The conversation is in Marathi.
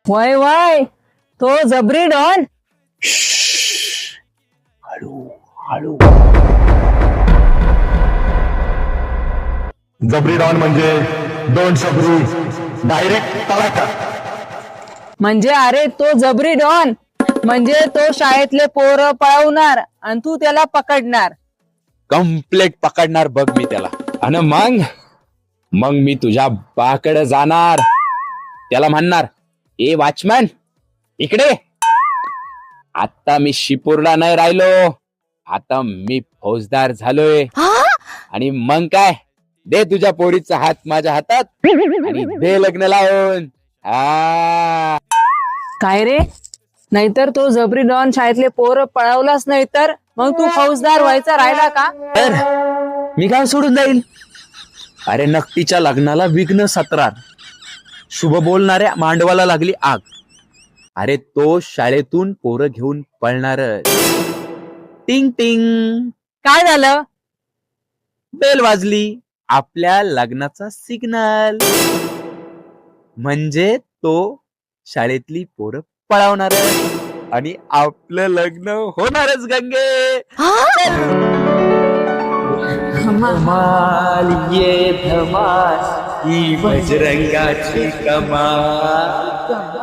वय वय तो जबरी डॉन. हळू हळू. जबरी डॉन म्हणजे दोन शबरी डायरेक्ट तळाटा. म्हणजे अरे तो जबरी डॉन म्हणजे तो शाळेतले पोरं पळवणार आणि तू त्याला पकडणार. कम्प्लेट पकडणार बघ मी त्याला. आणि मग मी तुझ्या बाकडे जाणार, त्याला म्हणणार, ए वॉचमॅन इकडे. आता मी शिपूरला नाही राहिलो, आता मी फौजदार झालोय. आणि मग काय, दे तुझ्या पोरीचा हात माझ्या हातात आणि दे लग्न लावून. काय रे, नाहीतर तो जबरी डॉन शाळेतले पोरं पळवलाच नाही तर मग तू फौजदार व्हायचा राहिला का? तर मी काय सोडून जाईल. अरे नक्कीच्या लग्नाला विघ्न सत्रार, शुभ बोलणाऱ्या मांडवाला लागली आग. अरे तो शाळेतून पोरं घेऊन पळणार. टिंग टिंग, काय झालं? बेल वाजली, आपल्या लग्नाचा सिग्नल. म्हणजे तो शाळेतली पोरं पळवणार आणि आपलं लग्न होणारच. गंगे धमाल ये धमाल ही बजरंगाची कमाल.